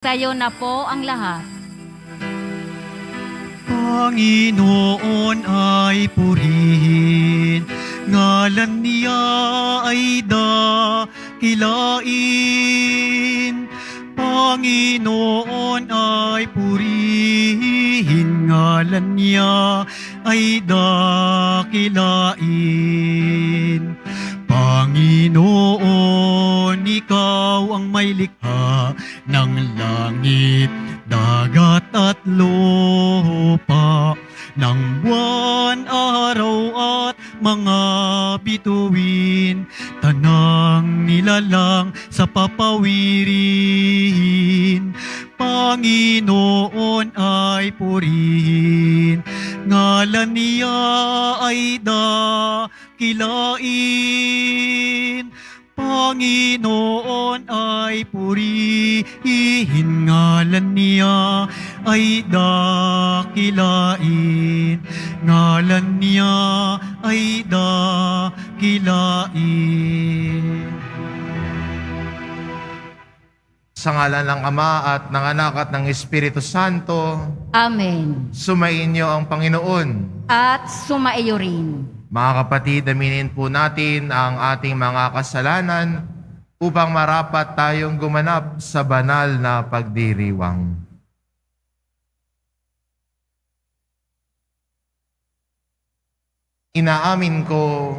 Sa'yo na po ang lahat. Panginoon ay purihin, ngalan niya ay dakilain. Panginoon ay purihin, ngalan niya ay dakilain. Panginoon, ikaw ang may likha ng langit, dagat at lupa, ng buwan, araw at mga bituin, tanang nilalang sa papawirin. Panginoon ay purihin, ngalan niya ay dakilain. Panginoon ay purihin, ngalan niya ay dakilain. Ngalan niya ay dakilain. Sa ngalan ng Ama at ng Anak at ng Espiritu Santo, Amen. sumainyo ang Panginoon. At sumaiyo rin. Mga kapatid, aminin po natin ang ating mga kasalanan upang marapat tayong gumanap sa banal na pagdiriwang. Inaamin ko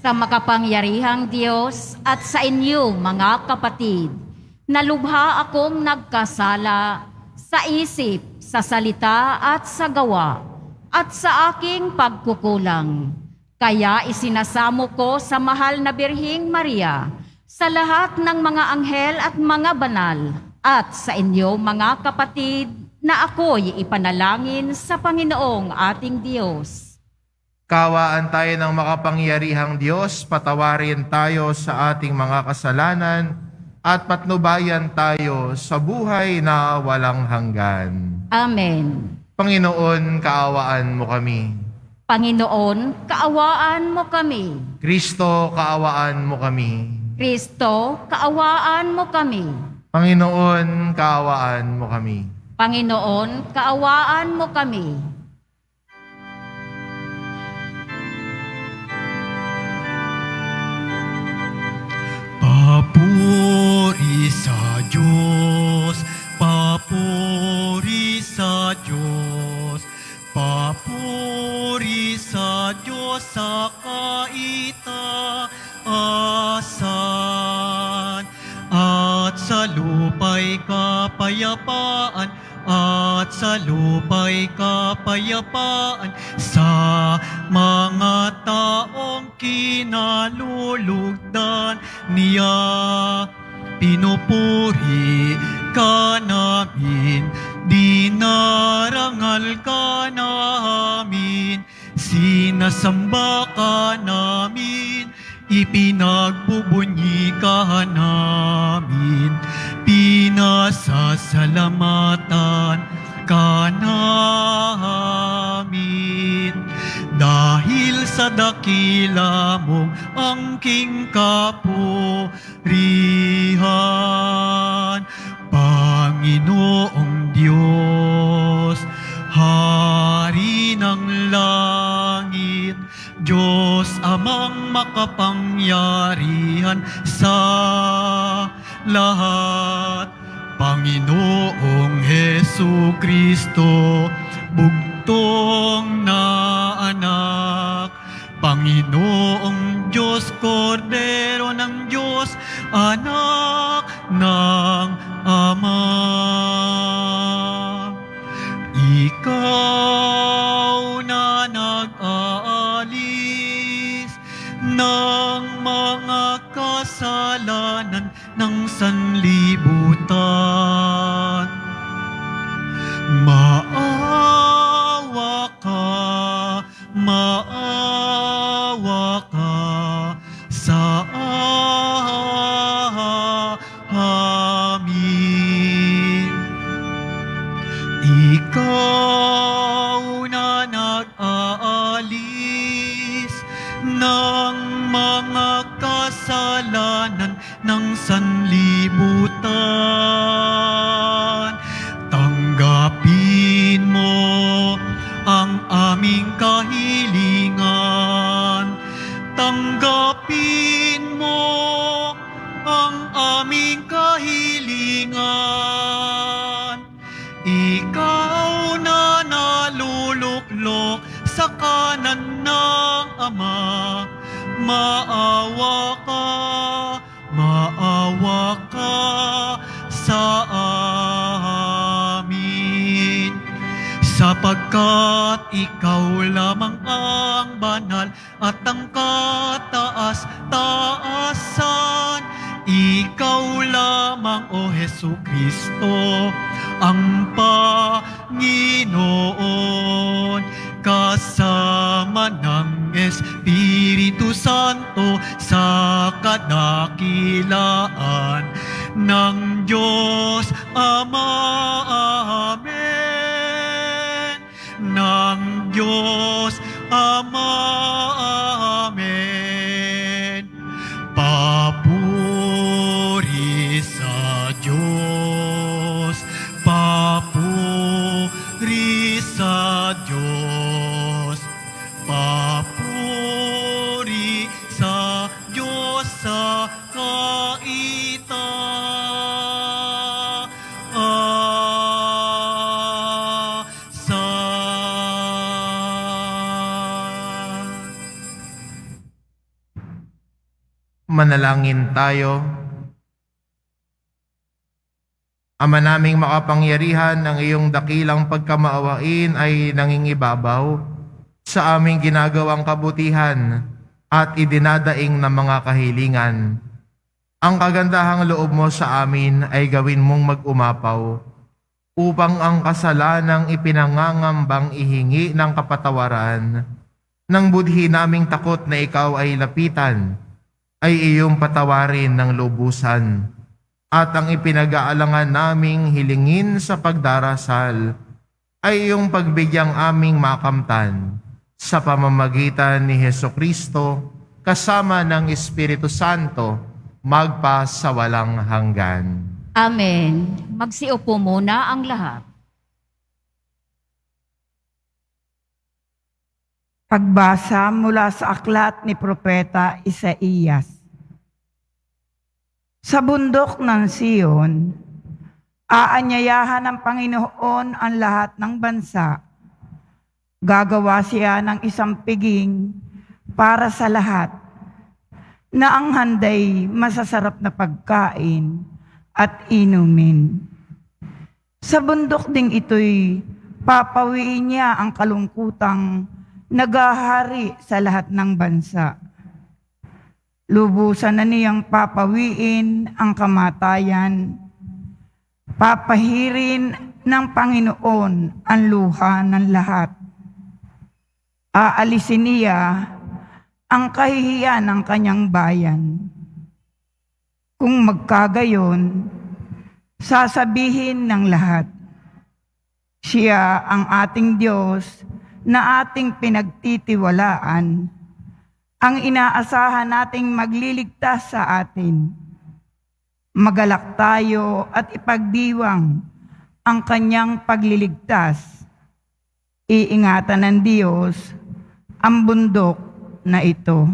Sa makapangyarihang Diyos at sa inyo, mga kapatid, na lubha akong nagkasala sa isip, sa salita at sa gawa, at sa aking pagkukulang. Kaya isinasamo ko sa mahal na Birhing Maria, sa lahat ng mga anghel at mga banal, at sa inyo, mga kapatid, na ako'y ipanalangin sa Panginoong ating Diyos. kawaan tayo ng makapangyarihang Diyos, patawarin tayo sa ating mga kasalanan at patnubayan tayo sa buhay na walang hanggan. Amen. Panginoon, kaawaan mo kami. Panginoon, kaawaan mo kami. Kristo, kaawaan mo kami. Kristo, kaawaan mo kami. Panginoon, kaawaan mo kami. Panginoon, kaawaan mo kami. Papuri sa Diyos, papuri sa Diyos, papuri sa Diyos sa kaitaasan, at sa lupa'y kapayapaan, at sa lupa'y kapayapaan sa mga taong kinalulugdan niya. Pinupuri ka namin, dinarangal ka namin, sinasamba ka namin, ipinagbubunyi ka namin, pinasasalamatan ka namin. Dahil sa dakila mong angking kapurihan, Panginoong Diyos, Hari ng langit, Diyos amang makapangyarihan sa lahat, Panginoong Hesu Kristo, bugtong na anak, Panginoong Diyos, Kordero ng Diyos, anak ng Ama. Ikaw na nag-aalis ng mga kasalanan ng sanlibutan, maawa ka sa amin. Ikaw na nag-aalis ng mga kasalanan ng sanlibutan, kalooban ng Ama, maawa ka sa amin. Sapagkat ikaw lamang ang banal at ang kataas-taasan. Ikaw lamang, O Jesucristo, ang Panginoon, kasama ng Espiritu Santo sa kadakilaan ng Diyos Ama. Amen. Ng Diyos Ama. Amen. Papuri sa Diyos. Papuri sa Diyos. Papuri sa Diyos sa Manalangin tayo. Ama naming makapangyarihan, ang iyong dakilang pagkamaawain ay nangingibabaw sa aming ginagawang kabutihan at idinadaing na mga kahilingan. Ang kagandahang loob mo sa amin ay gawin mong mag-umapaw upang ang kasalanang ipinangangambang ihingi ng kapatawaran ng budhi naming takot na ikaw ay lapitan ay iyong patawarin ng lubusan, at ang ipinag-aalangan naming hilingin sa pagdarasal ay iyong pagbigyang aming makamtan sa pamamagitan ni Hesukristo kasama ng Espiritu Santo magpa sa walang hanggan. Amen. Magsiupo muna ang lahat. Pagbasa mula sa aklat ni Propeta Isaías. Sa bundok ng Sion, aanyayahan ng Panginoon ang lahat ng bansa. Gagawa siya ng isang piging para sa lahat, na ang handay masasarap na pagkain at inumin. Sa bundok ding ito'y papawiin niya ang kalungkutang nagahari sa lahat ng bansa. Lubusan na niyang papawiin ang kamatayan. Papahirin ng Panginoon ang luha ng lahat. Aalisin niya ang kahihiyan ng kanyang bayan. Kung magkagayon, sasabihin ng lahat, siya ang ating Diyos na ating pinagtitiwalaan, ang inaasahan nating magliligtas sa atin. Magalak tayo at ipagdiwang ang kanyang pagliligtas. Iingatan ng Diyos ang bundok na ito.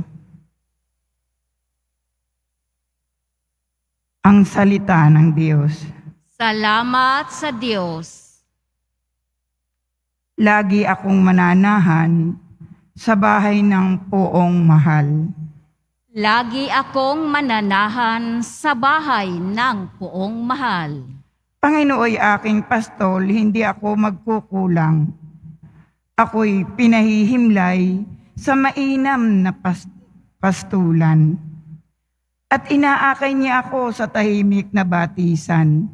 Ang salita ng Diyos. Salamat sa Diyos. Lagi akong mananahan sa bahay ng poong mahal. Lagi akong mananahan sa bahay ng poong mahal. Panginooy aking pastol, hindi ako magkukulang. Ako'y pinahihimlay sa mainam na pastulan. At inaakay niya ako sa tahimik na batisan.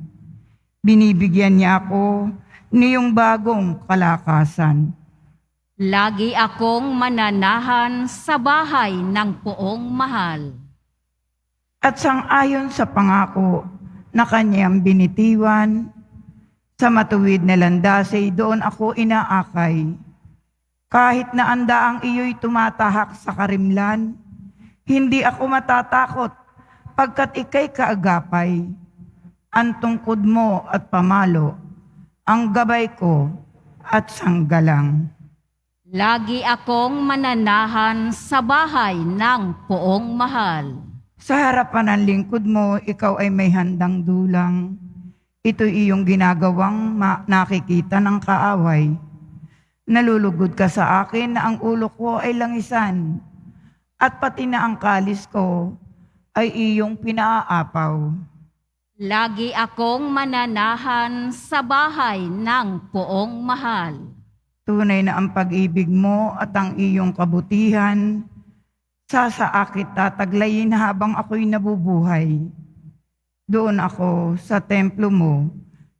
Binibigyan niya ako niyong bagong kalakasan. Lagi akong mananahan sa bahay ng poong mahal. At sang-ayon sa pangako na kanyang binitiwan, sa matuwid na landasay doon ako inaakay. Kahit na andaang iyo'y tumatahak sa karimlan, hindi ako matatakot pagkat ika'y kaagapay. Ang tungkod mo at pamalo, ang gabay ko at sanggalang. Lagi akong mananahan sa bahay ng poong mahal. Sa harapan ng lingkod mo, ikaw ay may handang dulang. Ito'y iyong ginagawang nakikita ng kaaway. Nalulugod ka sa akin na ang ulo ko ay langisan, at pati na ang kalis ko ay iyong pinaapaw. Lagi akong mananahan sa bahay ng poong mahal. Tunay na ang pag-ibig mo at ang iyong kabutihan, sasaakit tataglayin habang ako'y nabubuhay. Doon ako sa templo mo,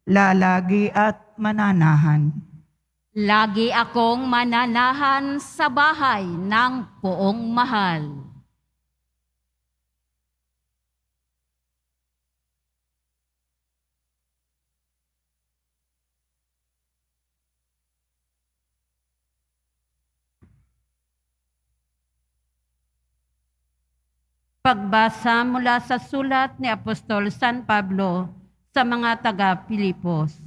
lalagi at mananahan. Lagi akong mananahan sa bahay ng poong mahal. Pagbasa mula sa sulat ni Apostol San Pablo sa mga taga-Pilipos.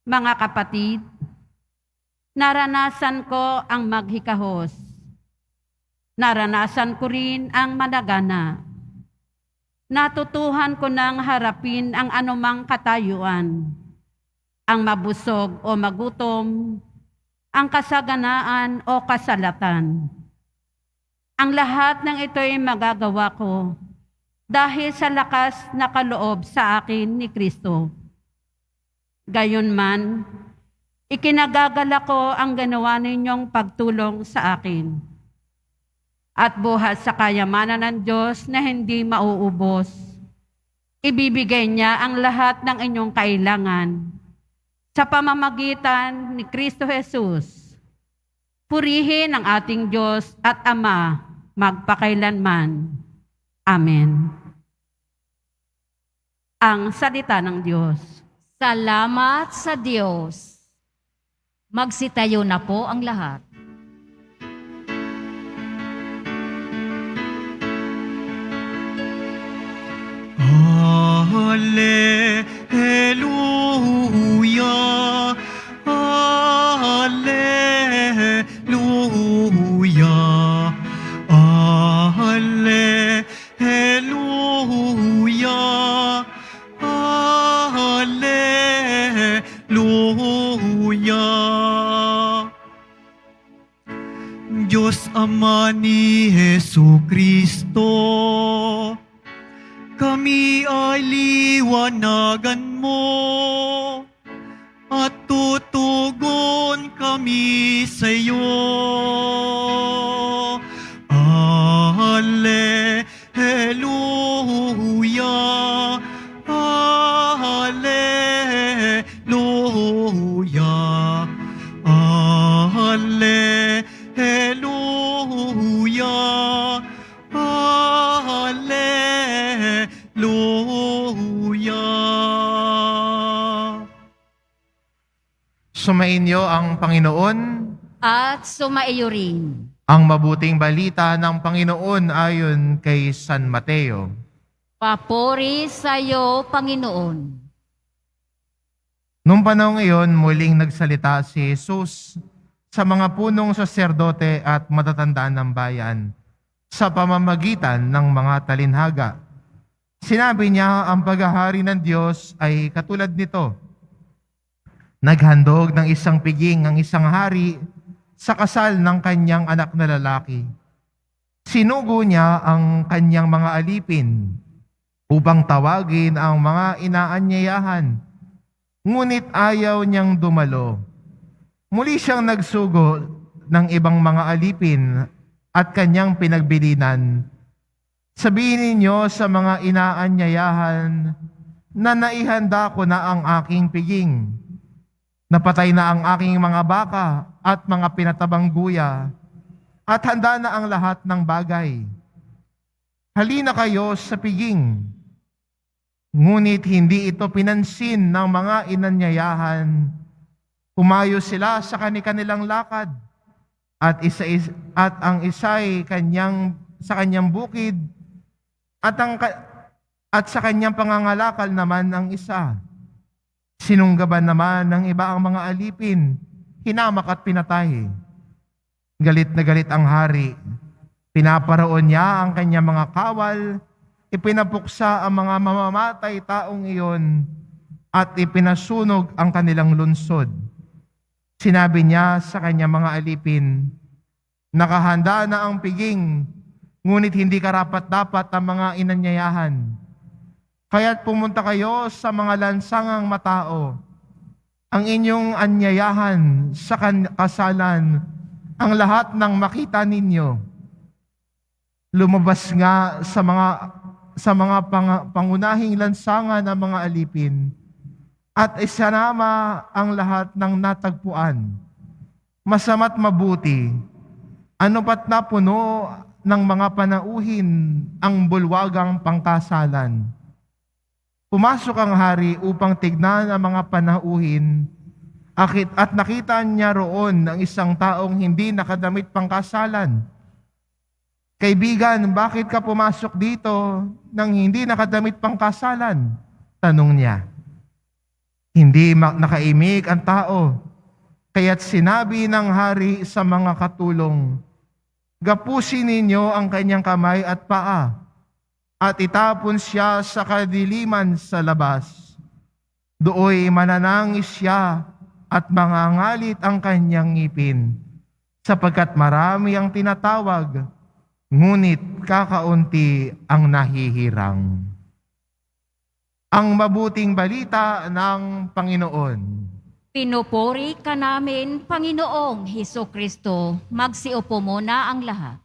Mga kapatid, naranasan ko ang maghikahos. Naranasan ko rin ang managana. Natutuhan ko nang harapin ang anumang katayuan, ang mabusog o magutom, ang kasaganaan o kasalatan. Ang lahat ng ito'y magagawa ko dahil sa lakas na kaloob sa akin ni Kristo. Gayunman, ikinagagala ko ang ginawa ninyong pagtulong sa akin. At buhat sa kayamanan ng Diyos na hindi mauubos, ibibigay niya ang lahat ng inyong kailangan sa pamamagitan ni Kristo Jesus. Purihin ang ating Diyos at Ama magpakailanman. Amen. Ang salita ng Diyos. Salamat sa Diyos. Magsitayo na po ang lahat. Alleluia, Alleluia, Alleluia, Alleluia. Diyos Ama ni Jesucristo, kami ay liwanagan mo at tutugon kami sa iyo. Alleluia, Alleluia, Alleluia, Alleluia. Sumainyo ang Panginoon. At sumaiyo rin. Ang mabuting balita ng Panginoon ayon kay San Mateo. Papuri sa iyo, Panginoon. Nung panahong iyon, muling nagsalita si Jesus sa mga punong saserdote at matatandaan ng bayan sa pamamagitan ng mga talinhaga. Sinabi niya, ang paghahari ng Diyos ay katulad nito. Naghandog ng isang piging ang isang hari sa kasal ng kanyang anak na lalaki. Sinugo niya ang kanyang mga alipin upang tawagin ang mga inaanyayahan. Ngunit ayaw niyang dumalo. Muli siyang nagsugo ng ibang mga alipin at kanyang pinagbilinan. Sabihin ninyo sa mga inaanyayahan na naihanda ko na ang aking piging. Napatay na ang aking mga baka at mga pinatabang guya, at handa na ang lahat ng bagay. Halina kayo sa piging. Ngunit hindi ito pinansin ng mga inanyayahan. Pumayo sila sa kanilang lakad, at ang isa'y sa kanyang bukid, at sa kanyang pangangalakal naman ang isa. Sinunggaban naman ng iba ang mga alipin, hinamak at pinatay. Galit na galit ang hari. Pinaparoon niya ang kanyang mga kawal, ipinapuksa ang mga mamamatay taong iyon, at ipinasunog ang kanilang lunsod. Sinabi niya sa kanyang mga alipin, nakahanda na ang piging, ngunit hindi karapat-dapat ang mga inanyayahan. Kaya't pumunta kayo sa mga lansangang matao. Ang inyong anyayahan sa kasalan, ang lahat ng makita ninyo. Lumabas nga sa mga pangunahing lansangan ng mga alipin at isinama ang lahat ng natagpuan. Masama't mabuti, ano pat napuno ng mga panauhin ang bulwagang pangkasalan. Pumasok ang hari upang tignan ang mga panauhin at nakita niya roon ang isang taong hindi nakadamit pangkasalan. Kaibigan, bakit ka pumasok dito nang hindi nakadamit pangkasalan? Tanong niya. Hindi nakaimik ang tao, kaya't sinabi ng hari sa mga katulong, gapusin ninyo ang kanyang kamay at paa, at itapon siya sa kadiliman sa labas. Dooy mananangis siya at mangangalit ang kanyang ngipin, sapagkat marami ang tinatawag, ngunit kakaunti ang nahihirang. Ang mabuting balita ng Panginoon. Pinupuri ka namin, Panginoong Hesukristo. Magsiupo muna ang lahat.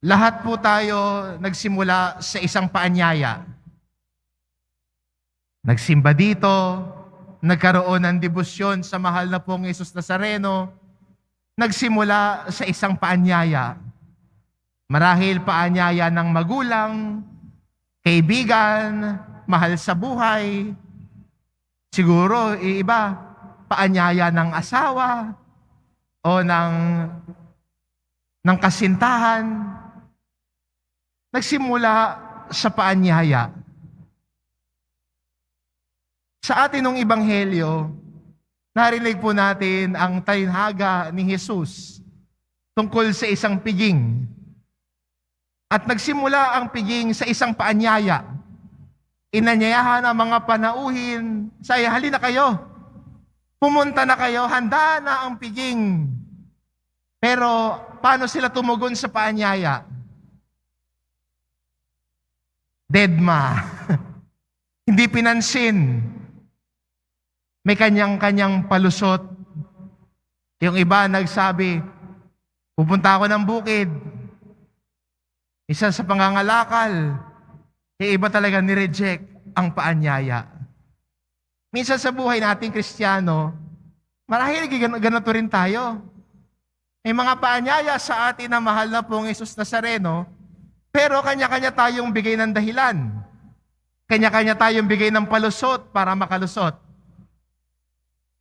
Lahat po tayo nagsimula sa isang paanyaya. Nagsimba dito, nagkaroon ng debosyon sa mahal na pong Jesus Nazareno, nagsimula sa isang paanyaya. Marahil paanyaya ng magulang, kaibigan, mahal sa buhay. Siguro, iba, paanyaya ng asawa o ng kasintahan. Nagsimula sa paanyaya. Sa atin ng Ebanghelyo, narinig po natin ang talinhaga ni Jesus tungkol sa isang piging. At nagsimula ang piging sa isang paanyaya. Inanyayahan ang mga panauhin, halina kayo, pumunta na kayo, handa na ang piging. Pero paano sila tumugon sa paanyaya? Deadma. Hindi pinansin. May kanyang-kanyang palusot. Yung iba nagsabi, pupunta ako ng bukid. Isa sa pangangalakal. Yung iba talaga nireject ang paanyaya. Minsan sa buhay nating Kristiyano, marahil ganito rin tayo. May mga paanyaya sa atin na mahal na pong Jesus Nazareno, pero kanya-kanya tayong bigay ng dahilan. Kanya-kanya tayong bigay ng palusot para makalusot.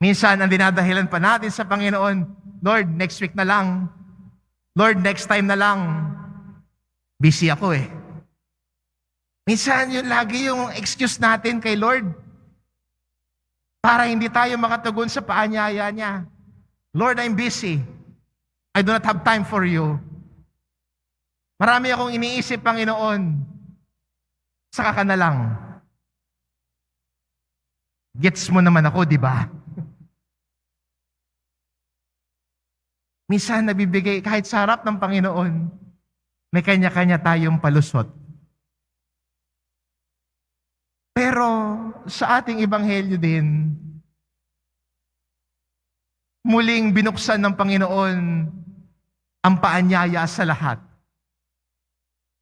Minsan, ang dinadahilan pa natin sa Panginoon, Lord, next week na lang. Lord, next time na lang. Busy ako eh. Minsan, yun lagi yung excuse natin kay Lord para hindi tayo makatugon sa paanyaya niya. Lord, I'm busy. I do not have time for you. Marami akong iniisip, Panginoon. Saka ka na lang. Gets mo naman ako, di ba? Minsan nabibigay, kahit sa harap ng Panginoon, may kanya-kanya tayong palusot. Pero sa ating Ebanghelyo din, muling binuksan ng Panginoon ang paanyaya sa lahat.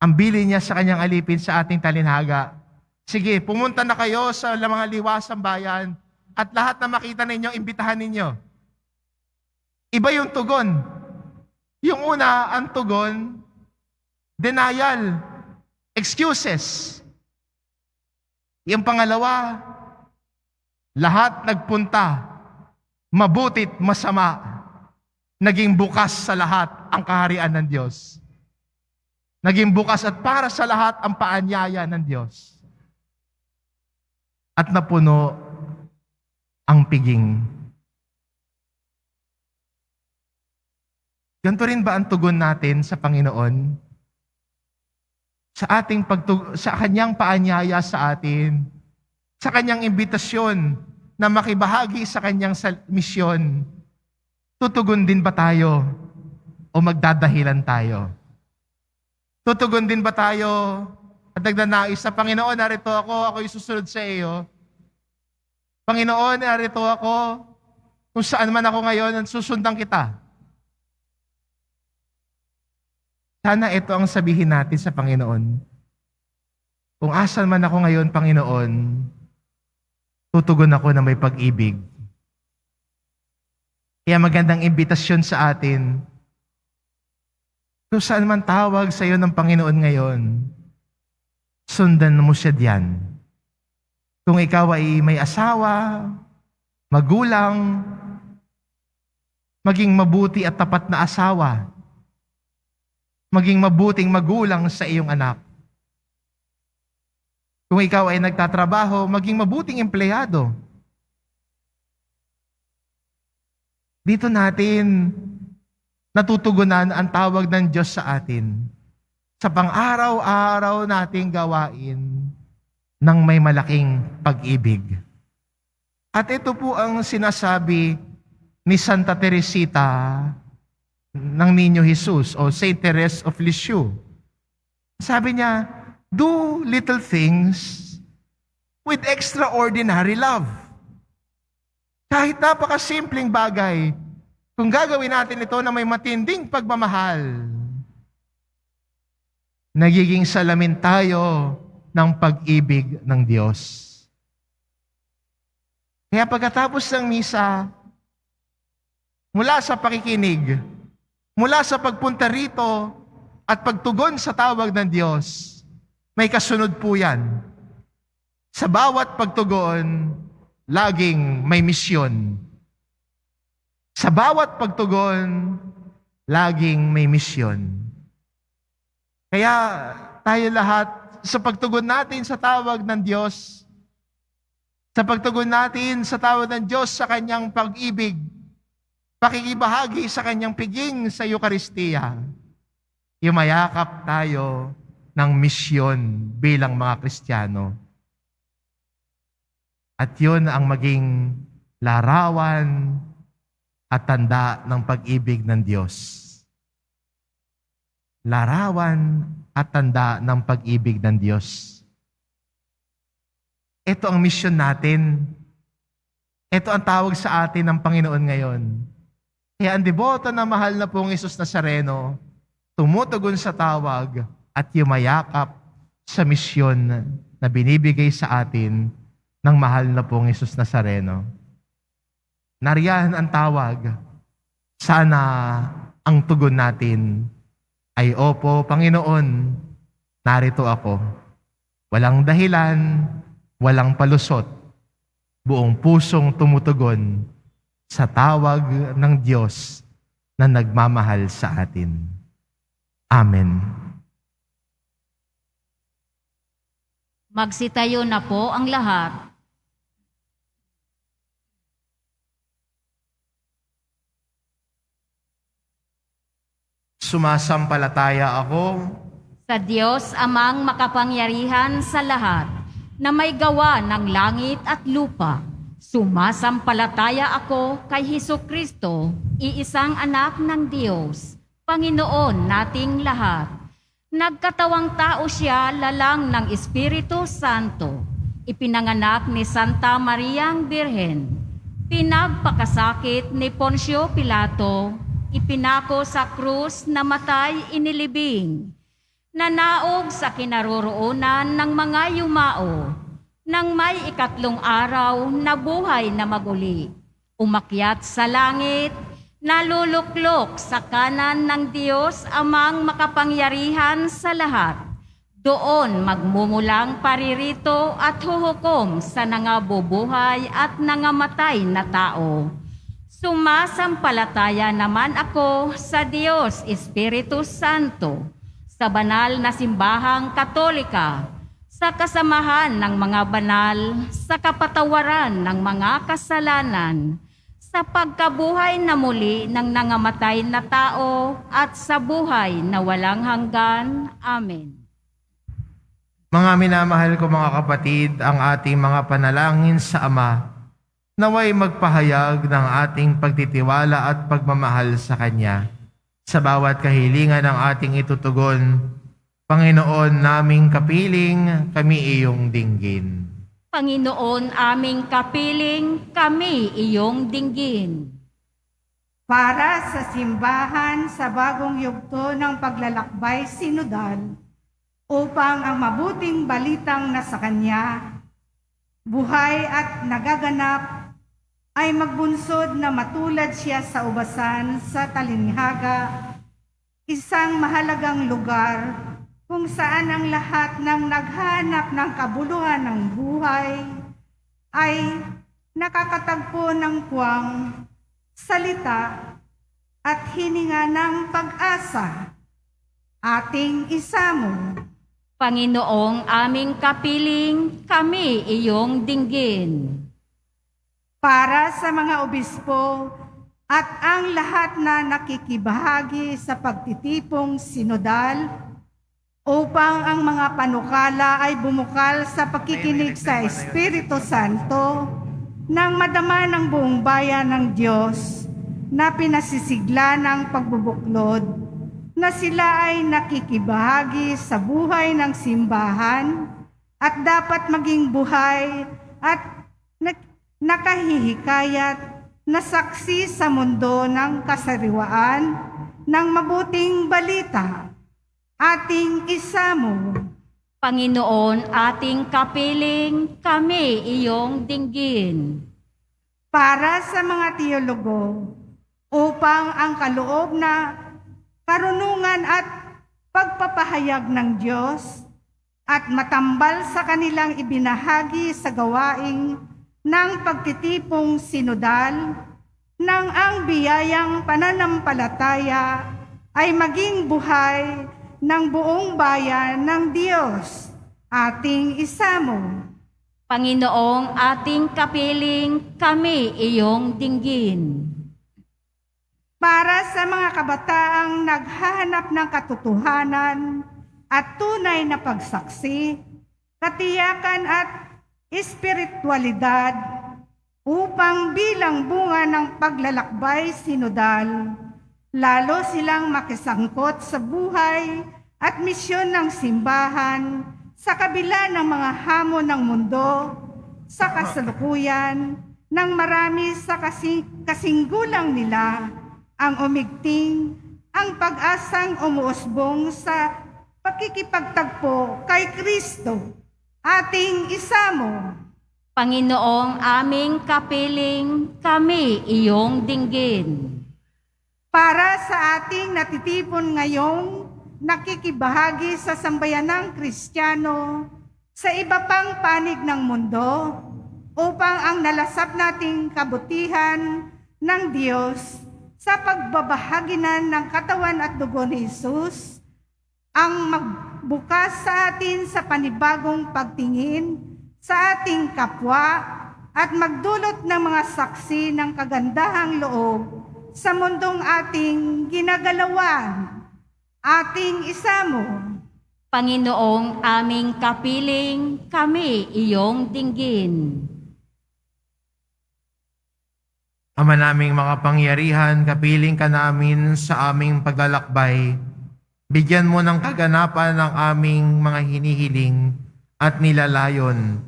Ang bili niya sa kanyang alipin sa ating talinhaga. Sige, pumunta na kayo sa mga liwasang bayan at lahat na makita ninyo, imbitahan ninyo. Iba yung tugon. Yung una, ang tugon, denial, excuses. Yung pangalawa, lahat nagpunta, mabutit masama, naging bukas sa lahat ang kaharian ng Diyos. Naging bukas at para sa lahat ang paanyaya ng Diyos. At napuno ang piging. Ganito rin ba ang tugon natin sa Panginoon? sa kanyang paanyaya sa atin, sa kanyang imbitasyon na makibahagi sa kanyang misyon, tutugon din ba tayo o magdadahilan tayo? Tutugon din ba tayo at nagnanais sa Panginoon, narito ako'y susunod sa iyo. Panginoon, narito ako, kung saan man ako ngayon, susundan kita. Sana ito ang sabihin natin sa Panginoon. Kung asan man ako ngayon, Panginoon, tutugon ako na may pag-ibig. Kaya magandang imbitasyon sa atin, kung saan man tawag sa iyo ng Panginoon ngayon, sundan mo siya diyan. Kung ikaw ay may asawa, magulang, maging mabuti at tapat na asawa, maging mabuting magulang sa iyong anak. Kung ikaw ay nagtatrabaho, maging mabuting empleyado. Dito natin natutugunan ang tawag ng Diyos sa atin sa pang-araw-araw nating gawain ng may malaking pag-ibig. At ito po ang sinasabi ni Santa Teresita ng Niño Jesus o Saint Therese of Lisieux. Sabi niya, do little things with extraordinary love. Kahit napakasimpleng bagay, kung gagawin natin ito na may matinding pagmamahal, nagiging salamin tayo ng pag-ibig ng Diyos. Kaya pagkatapos ng misa, mula sa pakikinig, mula sa pagpunta rito at pagtugon sa tawag ng Diyos, may kasunod po yan. Sa bawat pagtugon, laging may misyon. Sa bawat pagtugon, laging may misyon. Kaya tayo lahat, sa pagtugon natin sa tawag ng Diyos, sa pagtugon natin sa tawag ng Diyos sa kanyang pag-ibig, pakikibahagi sa kanyang piging sa Eucharistia, yumayakap tayo ng misyon bilang mga Kristiyano. At yun ang maging larawan at tanda ng pag-ibig ng Diyos. Larawan at tanda ng pag-ibig ng Diyos. Ito ang misyon natin. Ito ang tawag sa atin ng Panginoon ngayon. Kaya ang deboto na mahal na pong Hesus Nazareno, tumutugon sa tawag at yumayakap sa misyon na binibigay sa atin ng mahal na pong Hesus Nazareno. Nariyan ang tawag. Sana ang tugon natin ay, opo, Panginoon, narito ako. Walang dahilan, walang palusot, buong pusong tumutugon sa tawag ng Diyos na nagmamahal sa atin. Amen. Magsitayo na po ang lahat. Sumasampalataya ako Sa Diyos amang makapangyarihan sa lahat, na may gawa ng langit at lupa. Sumasampalataya ako kay Hesukristo, iisang anak ng Diyos, Panginoon nating lahat. Nagkatawang tao siya lalang ng Espiritu Santo. Ipinanganak ni Santa Mariang Birhen. Pinagpakasakit ni Poncio Pilato. Ipinako sa krus, namatay, inilibing. Nanaog sa kinaroroonan ng mga yumao. Nang may 3 araw, nabuhay na maguli. Umakyat sa langit, naluluklok sa kanan ng Diyos amang makapangyarihan sa lahat. Doon magmumulang paririto at huhukom sa nangabubuhay at nangamatay na tao. Sumasampalataya naman ako sa Diyos Espiritu Santo, sa banal na simbahang Katolika, sa kasamahan ng mga banal, sa kapatawaran ng mga kasalanan, sa pagkabuhay na muli ng nangamatay na tao, at sa buhay na walang hanggan. Amen. Mga minamahal ko mga kapatid, ang ating mga panalangin sa Ama, naway magpahayag ng ating pagtitiwala at pagmamahal sa Kanya. Sa bawat kahilingan ng ating itutugon, Panginoon naming kapiling, kami iyong dinggin. Panginoon aming kapiling, kami iyong dinggin. Para sa simbahan sa bagong yugto ng paglalakbay sinodal, upang ang mabuting balitang nasa Kanya, buhay at nagaganap, ay magbunsod na matulad siya sa ubasan sa Talinghaga, isang mahalagang lugar kung saan ang lahat ng naghanap ng kabuluhan ng buhay ay nakakatagpo ng puwang, salita at hininga ng pag-asa. Ating isamo. Panginoong aming kapiling, kami iyong dinggin. Para sa mga obispo at ang lahat na nakikibahagi sa pagtitipong sinodal, upang ang mga panukala ay bumukal sa pakikinig sa Espiritu Santo, nang madama ng buong bayan ng Diyos na pinasisigla ng pagbubuklod, na sila ay nakikibahagi sa buhay ng simbahan at dapat maging buhay at nakahihikayat na saksi sa mundo ng kasariwaan ng mabuting balita. Ating isamo. Panginoon ating kapiling, kami iyong dinggin. Para sa mga teologo, upang ang kaloob na karunungan at pagpapahayag ng Diyos at matambal sa kanilang ibinahagi sa gawaing ng pagtitipong sinodal, nang ang biyayang pananampalataya ay maging buhay ng buong bayan ng Diyos, ating isamo. Panginoong ating kapiling, kami iyong dinggin. Para sa mga kabataang naghahanap ng katotohanan at tunay na pagsaksi, katiyakan at espiritualidad upang bilang bunga ng paglalakbay sinodal, lalo silang makisangkot sa buhay at misyon ng simbahan sa kabila ng mga hamon ng mundo, sa kasalukuyan, ng marami sa kasinggulang nila, ang umigting, ang pag-asang umuusbong sa pakikipagtagpo kay Kristo, ating isamo. Panginoong aming kapiling, kami iyong dinggin. Para sa ating natitipon ngayong nakikibahagi sa sambayanang Kristiyano sa iba pang panig ng mundo, upang ang nalasap nating kabutihan ng Diyos sa pagbabahaginan ng katawan at dugo ni Jesus, ang magbukas sa atin sa panibagong pagtingin sa ating kapwa at magdulot ng mga saksi ng kagandahang loob sa mundong ating ginagalawan, ating isamo. Panginoong aming kapiling, kami iyong dinggin. Ama naming mga pangyarihan, kapiling ka namin sa aming paglalakbay. Bigyan mo ng kaganapan ang aming mga hinihiling at nilalayon.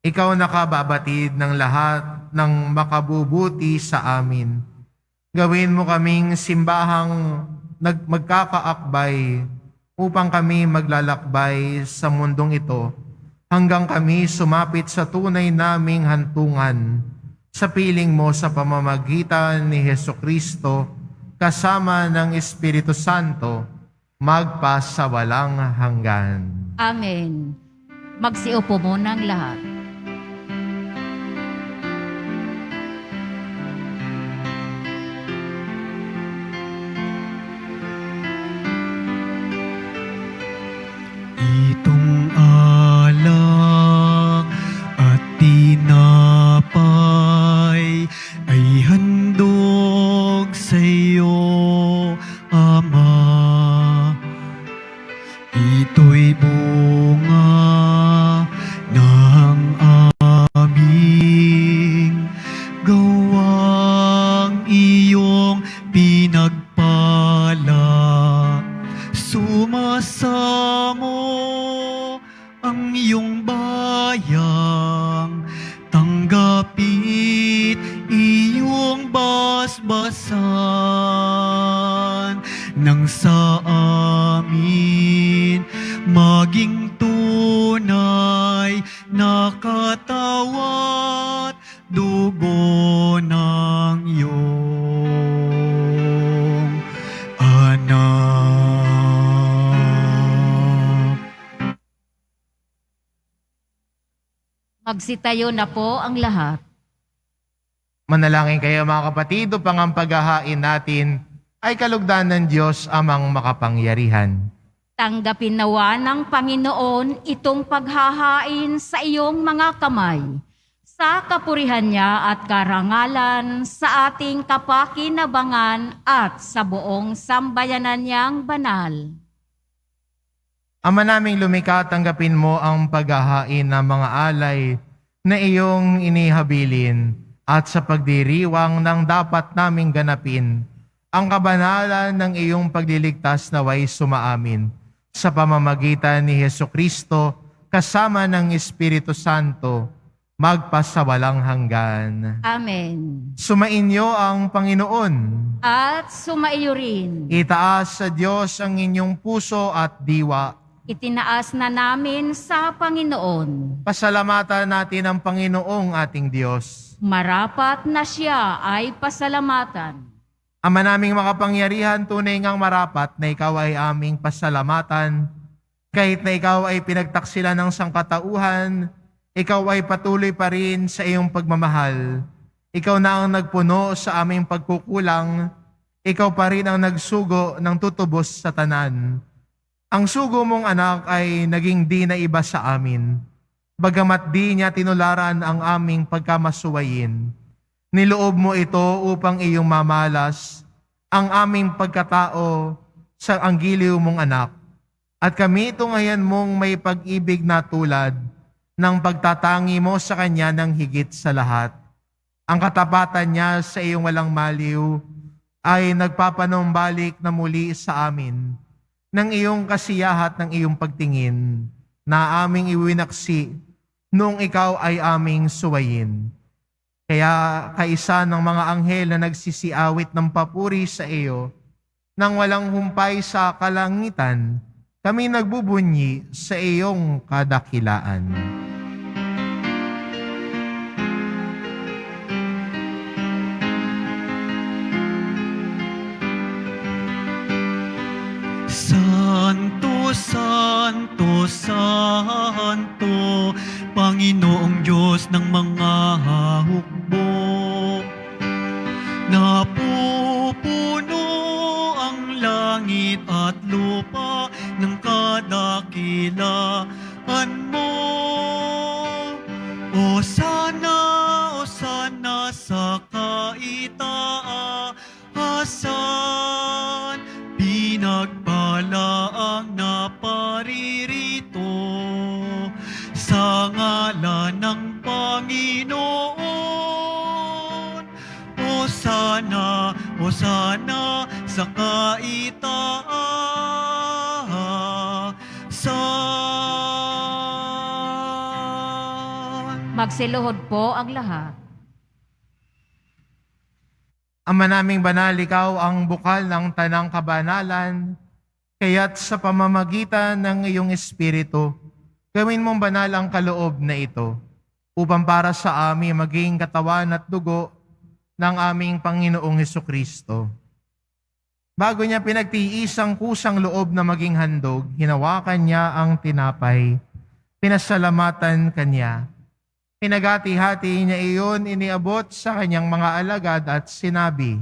Ikaw nakababatid ng lahat ng makabubuti sa amin. Gawin mo kaming simbahang magkakaakbay upang kami maglalakbay sa mundong ito hanggang kami sumapit sa tunay naming hantungan sa piling mo sa pamamagitan ni Hesukristo kasama ng Espiritu Santo magpasawalang hanggan. Amen. Magsiupo muna ang lahat. Itong alak at tinapay ay handog sa iyo, Ama. Ito'y bunga Tumasa mo ang iyong bayang, tanggapit iyong basbasan, nang sa amin maging tunay na katawat dugo ng iyong anak. Magsitayo na po ang lahat. Manalangin kayo mga kapatid upang ang paghahain natin ay kalugdan ng Diyos amang makapangyarihan. Tanggapin nawa ng Panginoon itong paghahain sa iyong mga kamay, sa kapurihan niya at karangalan, sa ating kapakinabangan at sa buong sambayanan niyang banal. Ama naming lumikha, tanggapin mo ang paghahain ng mga alay na iyong inihabilin at sa pagdiriwang ng dapat naming ganapin, ang kabanalan ng iyong pagliligtas naway sumaamin sa pamamagitan ni Hesukristo kasama ng Espiritu Santo, magpasawalang hanggan. Amen. Sumainyo ang Panginoon. At sumaiyo rin. Itaas sa Diyos ang inyong puso at diwa. Itinaas na namin sa Panginoon. Pasalamatan natin ang Panginoong ating Diyos. Marapat na siya ay pasalamatan. Ama naming makapangyarihan, tunay ngang marapat na ikaw ay aming pasalamatan. Kahit na ikaw ay pinagtaksilan ng sangkatauhan, ikaw ay patuloy pa rin sa iyong pagmamahal. Ikaw na ang nagpuno sa aming pagkukulang. Ikaw pa rin ang nagsugo ng tutubos sa tanan. Ang sugo mong anak ay naging di na iba sa amin. Bagamat di niya tinularan ang aming pagkamasuwayin, niloob mo ito upang iyong mamalas ang aming pagkatao sa anggiliw mong anak. At kami tungayan mong may pag-ibig na tulad ng pagtatangi mo sa kanya ng higit sa lahat. Ang katapatan niya sa iyong walang maliw ay nagpapanumbalik na muli sa amin ng iyong kasiyahat ng iyong pagtingin na aming iwinaksi noong ikaw ay aming suwayin. Kaya kaisa ng mga anghel na nagsisiawit ng papuri sa iyo, nang walang humpay sa kalangitan, kami nagbubunyi sa iyong kadakilaan. Santo, Santo, Santo, Panginoong Diyos ng mga hukbo. Napupuno ang langit at lupa ng kadakilaan mo. O sana sa kaitaasan, pinagpala ang naparirito sa ngalan ng Panginoon. O sana sa kaitaasan. Magsiluhod po ang lahat. Ama naming banal, ikaw ang bukal ng tanang kabanalan, kaya't sa pamamagitan ng iyong Espiritu, gawin mong banal ang kaloob na ito, upang para sa amin maging katawan at dugo ng aming Panginoong Hesukristo. Bago niya pinagtiis ang kusang loob na maging handog, hinawakan niya ang tinapay, pinasalamatan kanya. Pinagati-hati niya iyon, iniabot sa kanyang mga alagad at sinabi,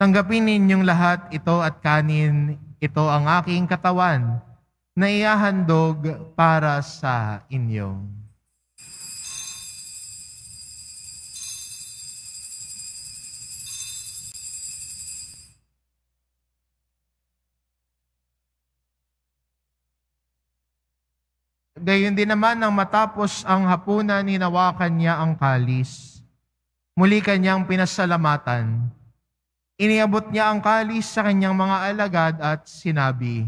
"Tanggapin ninyong lahat ito at kanin, ito ang aking katawan na ihahandog para sa inyo." Gayon din naman nang matapos ang hapunan, hinawakan niya ang kalis. Muli kanyang pinasalamatan. Iniabot niya ang kalis sa kanyang mga alagad at sinabi,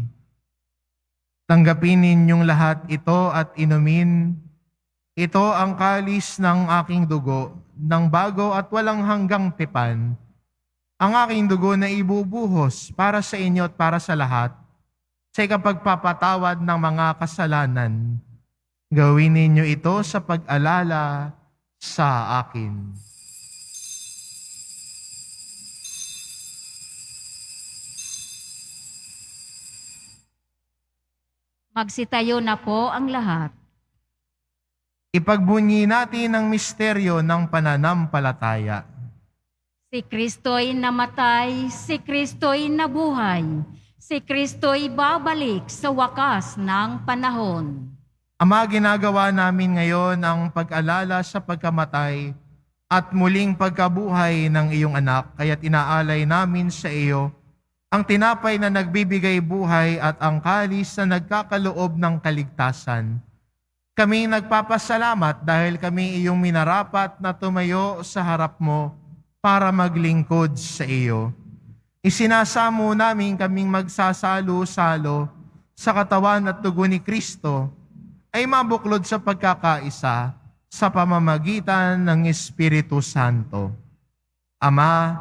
Tanggapin ninyong lahat ito at inumin. Ito ang kalis ng aking dugo, ng bago at walang hanggang tipan. Ang aking dugo na ibubuhos para sa inyo at para sa lahat, sa ikapagpapatawad ng mga kasalanan. Gawin ninyo ito sa pag-alala sa akin. Magsitayo na po ang lahat. Ipagbunyi natin ang misteryo ng pananampalataya. Si Kristo'y namatay, si Kristo'y nabuhay, si Kristo'y babalik sa wakas ng panahon. Ama, ginagawa namin ngayon ang pag-alala sa pagkamatay at muling pagkabuhay ng iyong anak, kaya't inaalay namin sa iyo ang tinapay na nagbibigay buhay at ang kalis na nagkakaloob ng kaligtasan. Kami nagpapasalamat dahil kami iyong minarapat na tumayo sa harap mo para maglingkod sa iyo. Isinasamo namin kaming magsasalo-salo sa katawan at dugo ni Kristo ay mabuklod sa pagkakaisa sa pamamagitan ng Espiritu Santo. Ama,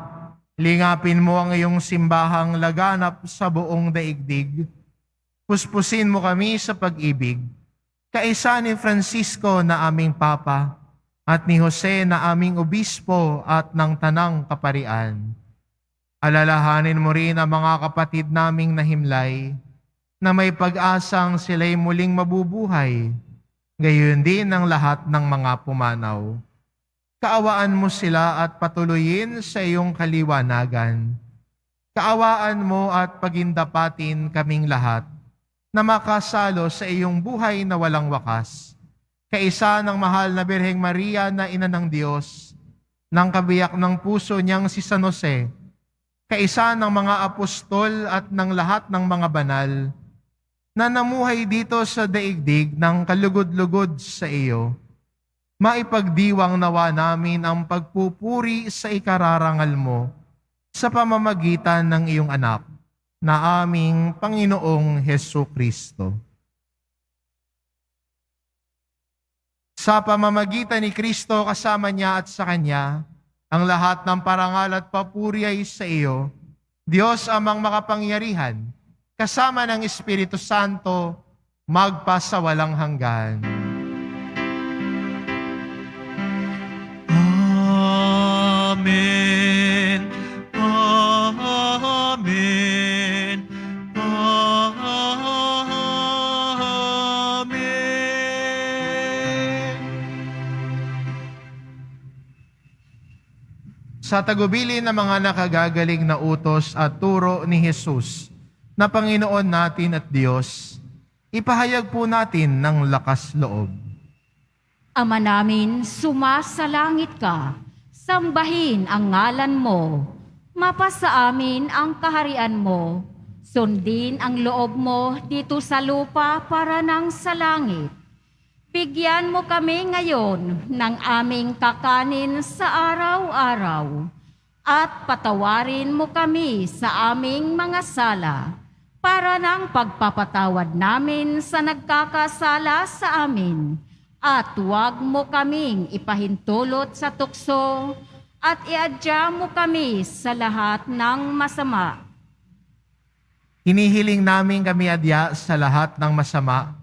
lingapin mo ang iyong simbahang laganap sa buong daigdig. Puspusin mo kami sa pag-ibig, kaisa ni Francisco na aming Papa, at ni Jose na aming Obispo at ng Tanang Kaparian. Alalahanin mo rin ang mga kapatid naming nahimlay, na may pag-asang sila'y muling mabubuhay, gayon din ang lahat ng mga pumanaw. Kaawaan mo sila at patuloyin sa iyong kaliwanagan. Kaawaan mo at pagindapatin kaming lahat na makasalo sa iyong buhay na walang wakas. Kaisa ng mahal na Birheng Maria na Ina ng Diyos, ng kabiyak ng puso niyang si San Jose, kaisa ng mga apostol at ng lahat ng mga banal, na namuhay dito sa daigdig ng kalugod-lugod sa iyo, maipagdiwang nawa namin ang pagpupuri sa ikararangal mo sa pamamagitan ng iyong anak, na aming Panginoong Hesukristo. Sa pamamagitan ni Kristo kasama niya at sa Kanya, ang lahat ng parangal at papuri ay sa iyo, Diyos amang makapangyarihan, kasama ng Espiritu Santo, magpasawalang hanggan. Amen. Amen. Amen. Sa tagubilin ng mga nakagagaling na utos at turo ni Jesus, na Panginoon natin at Diyos, ipahayag po natin ng lakas loob. Ama namin, sumasalangit ka, sambahin ang ngalan mo, mapasa amin ang kaharian mo, sundin ang loob mo dito sa lupa para nang sa langit. Bigyan mo kami ngayon ng aming kakanin sa araw-araw, at patawarin mo kami sa aming mga sala, para ng pagpapatawad namin sa nagkakasala sa amin, at huwag mo kaming ipahintulot sa tukso, at iadya mo kami sa lahat ng masama. Hinihiling namin kami adya sa lahat ng masama,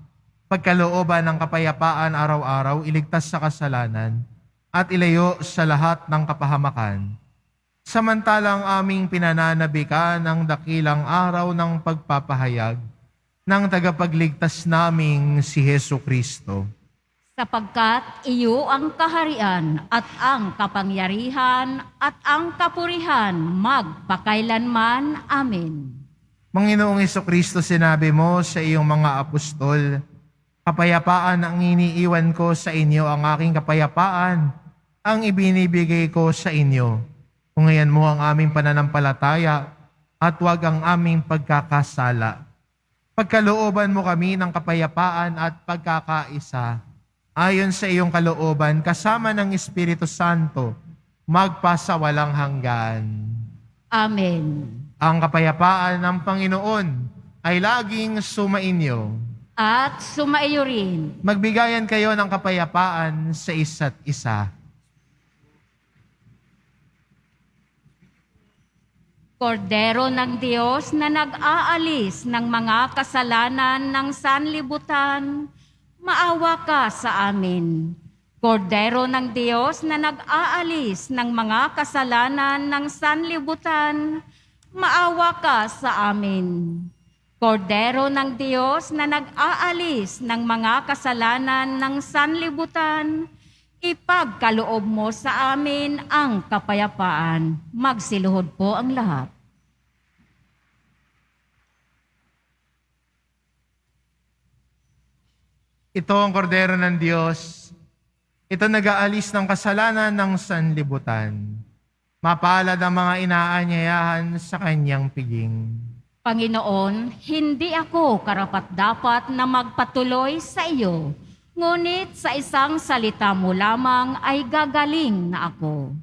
pagkalooban ng kapayapaan araw-araw, iligtas sa kasalanan, at ilayo sa lahat ng kapahamakan. Samantalang aming pinananabikan ang dakilang araw ng pagpapahayag ng tagapagligtas naming si Hesukristo. Sapagkat iyo ang kaharian at ang kapangyarihan at ang kapurihan magpakailanman. Amen. Panginoong Hesukristo, sinabi mo sa iyong mga apostol, kapayapaan ang iniiwan ko sa inyo, ang aking kapayapaan ang ibinibigay ko sa inyo. Tungayan mo ang aming pananampalataya at huwag ang aming pagkakasala. Pagkalooban mo kami ng kapayapaan at pagkakaisa, ayon sa iyong kalooban, kasama ng Espiritu Santo, magpasawalang hanggan. Amen. Ang kapayapaan ng Panginoon ay laging sumainyo. at sumaiyo rin. Magbigayan kayo ng kapayapaan sa isa't isa. Kordero ng Diyos na nag-aalis ng mga kasalanan ng sanlibutan, maawa ka sa amin. Kordero ng Diyos na nag-aalis ng mga kasalanan ng sanlibutan, maawa ka sa amin. Kordero ng Diyos na nag-aalis ng mga kasalanan ng sanlibutan, ipagkaloob mo sa amin ang kapayapaan. Magsiluhod po ang lahat. Ito ang kordero ng Diyos. Ito nag-aalis ng kasalanan ng sanlibutan. Mapalad ang mga inaanyayahan sa kanyang piging. Panginoon, hindi ako karapat-dapat na magpatuloy sa iyo, ngunit sa isang salita mo lamang ay gagaling na ako.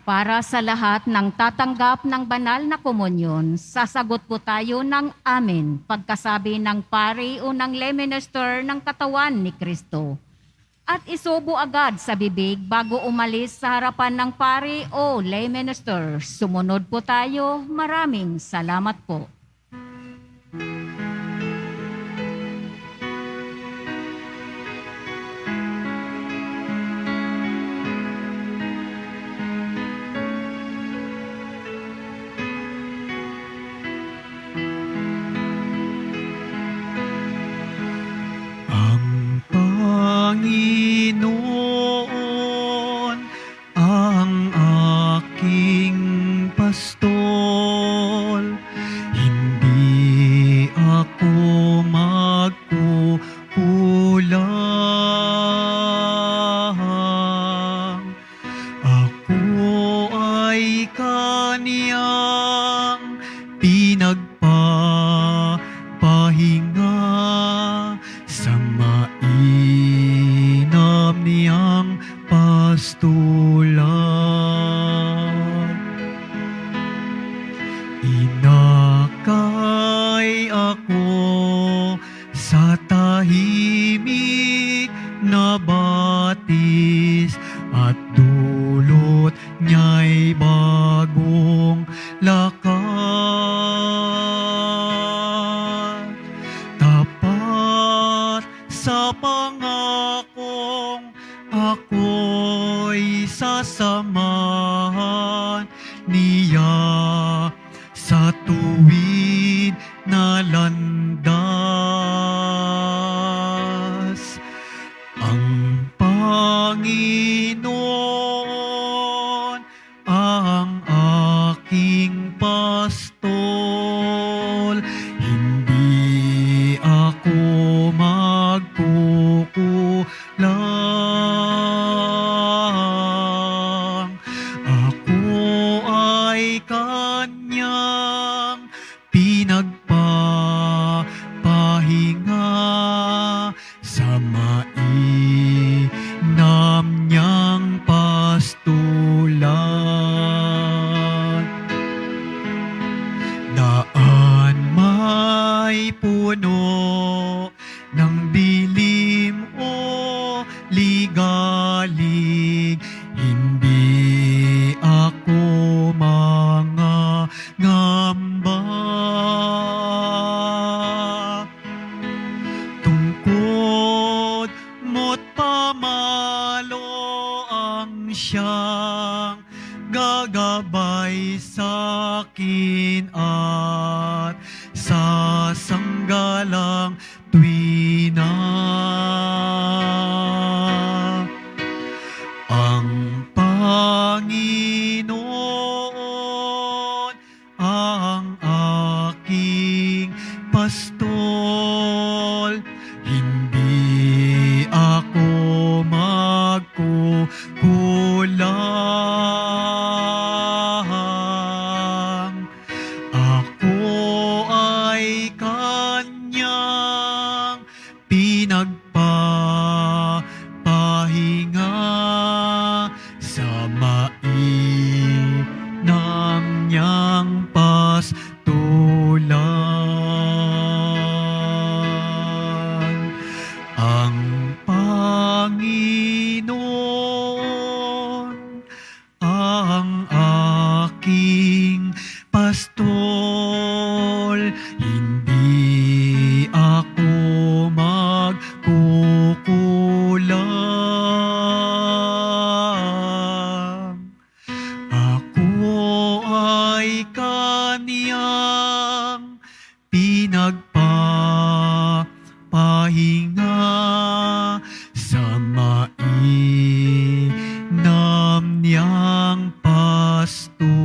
Para sa lahat ng tatanggap ng banal na komunyon, sasagot po tayo ng amen pagkasabi ng pari o ng lay minister ng katawan ni Kristo. At isubo agad sa bibig bago umalis sa harapan ng pari o lay minister. Sumunod po tayo. Maraming salamat po. Ang Panginoon ang aking pastol, hindi ako magkukulang. Ako ay kaniyang pinagpapahinga sa mainam niyang pastulan. Inakay ako sa tahimik na batis at dulot niya'y bagong lakas. Tapat sa pangakong ako'y sasamahan niya sa tuwid na landas. Ang Panginoon ang aking pastol, hindi ako magkukulang. Ako ay kanyang pinagpapahinga sa mainam niyang pastulan. Daan may puno ng dilim o ligalig, hindi ako mangangamba. Tungkod mo't pamalo ang siyang gagabay sa'kin at sasanggalang tuwina. Ang Panginoon ang aking pastol, hindi pinagpapahinga sa mainam niyang pastulan. Ang Panginoon ang aking pastol, hindi ako magkukulang. Ako ay kaniyang pinagpapahinga sa mainam niyang pastulan.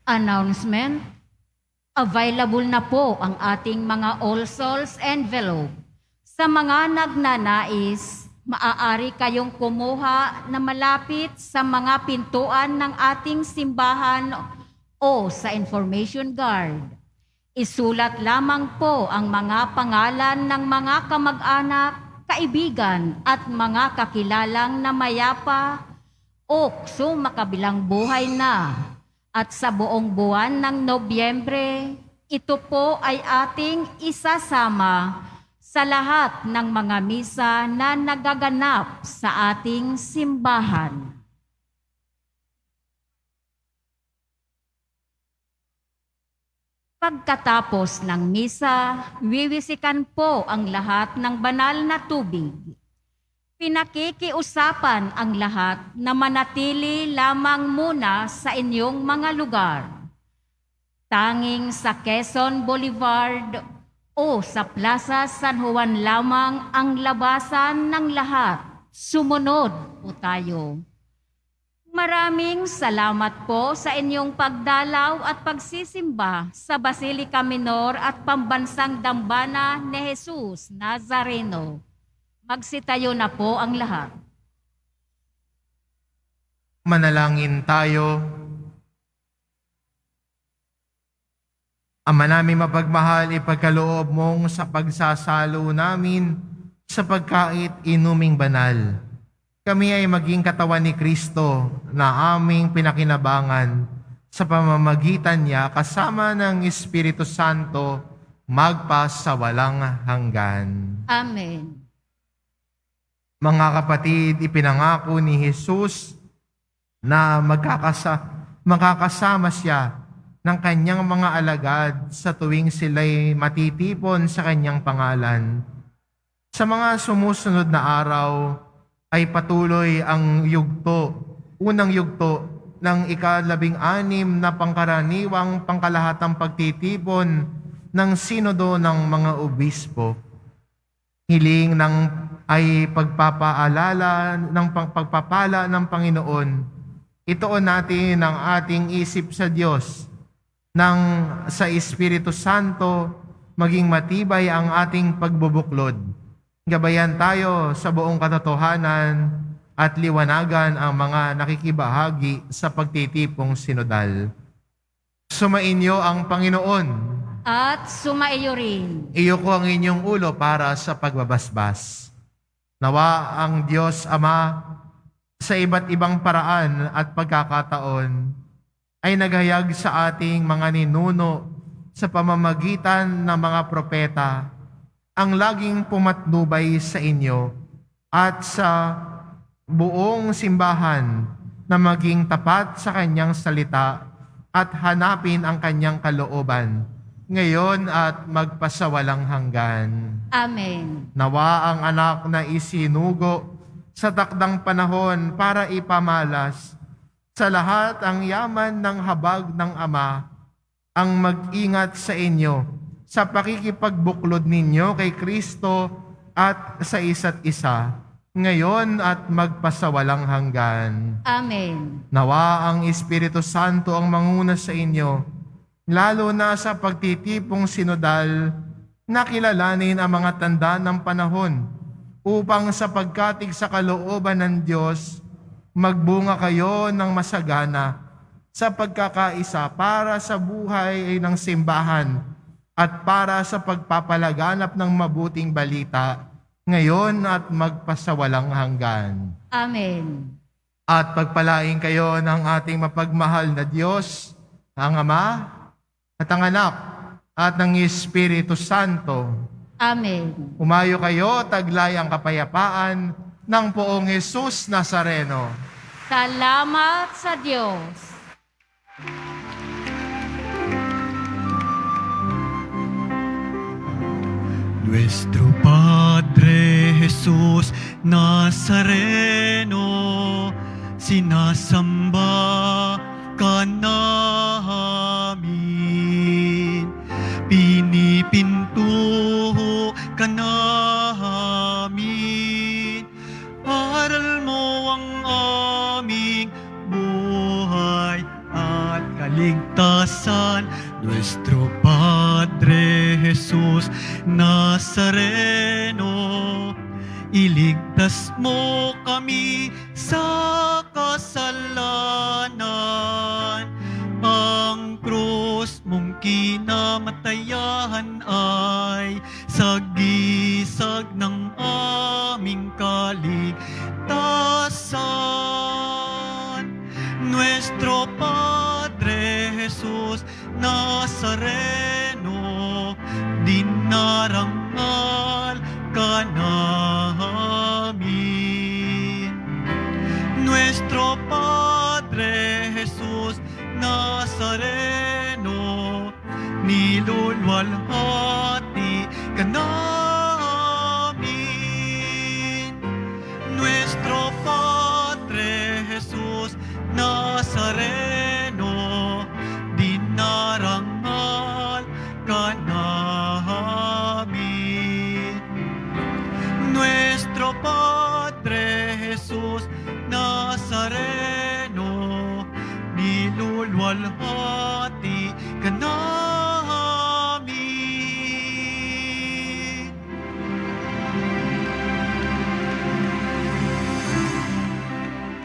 Announcement. Available na po ang ating mga All Souls envelope. Sa mga nagnanais, maaari kayong kumuha na malapit sa mga pintuan ng ating simbahan o sa information guard. Isulat lamang po ang mga pangalan ng mga kamag-anak, kaibigan at mga kakilalang na mayapa o sumakabilang buhay na. At sa buong buwan ng Nobyembre, ito po ay ating isasama sa lahat ng mga misa na nagaganap sa ating simbahan. Pagkatapos ng misa, wiwisikan po ang lahat ng banal na tubig. Pinakikiusapan ang lahat na manatili lamang muna sa inyong mga lugar. Tanging sa Quezon Boulevard o sa Plaza San Juan lamang ang labasan ng lahat. Sumunod po tayo. Maraming salamat po sa inyong pagdalaw at pagsisimba sa Basilica Minor at Pambansang Dambana ni Jesus Nazareno. Magsitayo na po ang lahat. Manalangin tayo. Ama namin mapagmahal, ipagkaloob mong sa pagsasalo namin sa pagkait inuming banal. Kami ay maging katawan ni Kristo na aming pinakinabangan sa pamamagitan niya kasama ng Espiritu Santo magpa sa walang hanggan. Amen. Mga kapatid, ipinangako ni Jesus na makakasama siya ng kanyang mga alagad sa tuwing sila'y matitipon sa kanyang pangalan. Sa mga sumusunod na araw ay patuloy ang unang yugto ng ika-16 na pangkaraniwang pangkalahatang pagtitipon ng Sinodo ng mga Obispo. Hiling ay pagpapaalala ng pagpapala ng Panginoon. Ituon natin ang ating isip sa Diyos sa Espiritu Santo maging matibay ang ating pagbubuklod. Gabayan tayo sa buong katotohanan at liwanagan ang mga nakikibahagi sa pagtitipong sinodal. Sumainyo ang Panginoon. At sumaiyo rin. Iyo ko ang inyong ulo para sa pagbabasbas. Nawa ang Diyos Ama sa iba't ibang paraan at pagkakataon ay naghayag sa ating mga ninuno sa pamamagitan ng mga propeta ang laging pumatnubay sa inyo at sa buong simbahan na maging tapat sa kanyang salita at hanapin ang kanyang kalooban ngayon at magpasawalang hanggan. Amen. Nawa ang anak na isinugo sa takdang panahon para ipamalas sa lahat ang yaman ng habag ng Ama, ang mag-ingat sa inyo sa pakikipagbuklod ninyo kay Kristo at sa isa't isa, ngayon at magpasawalang hanggan. Amen. Nawa ang Espiritu Santo ang manguna sa inyo, lalo na sa pagtitipong sinodal, na kilalanin ang mga tanda ng panahon upang sa pagkatig sa kalooban ng Diyos, magbunga kayo ng masagana sa pagkakaisa para sa buhay ng simbahan at para sa pagpapalaganap ng mabuting balita ngayon at magpasawalang hanggan. Amen. At pagpalain kayo ng ating mapagmahal na Diyos, ang Ama at ang Anak at ng Espiritu Santo. Amen. Umayo kayo, taglay ang kapayapaan ng Poong Jesus Nazareno. Salamat sa Diyos. Nuestro Padre Jesus Nazareno, sinasamba ka namin, pinipintuho ka namin, aral mo ang aming buhay at kaligtasan. Nuestro Padre Jesus Nazareno, iligtas mo kami sa kasalanan. Ang krus mong kinamatayan ay sagisag ng aming kaligtasan. Nuestro Padre Jesus Nazareno, dinarangal ka namin. Nuestro Padre Jesus Nazareno, nilulwalhati ka namin. Nuestro Padre Jesus Nazareno, dinarangal ka namin. Nuestro Padre Jesus Nazareno, nilulwalhati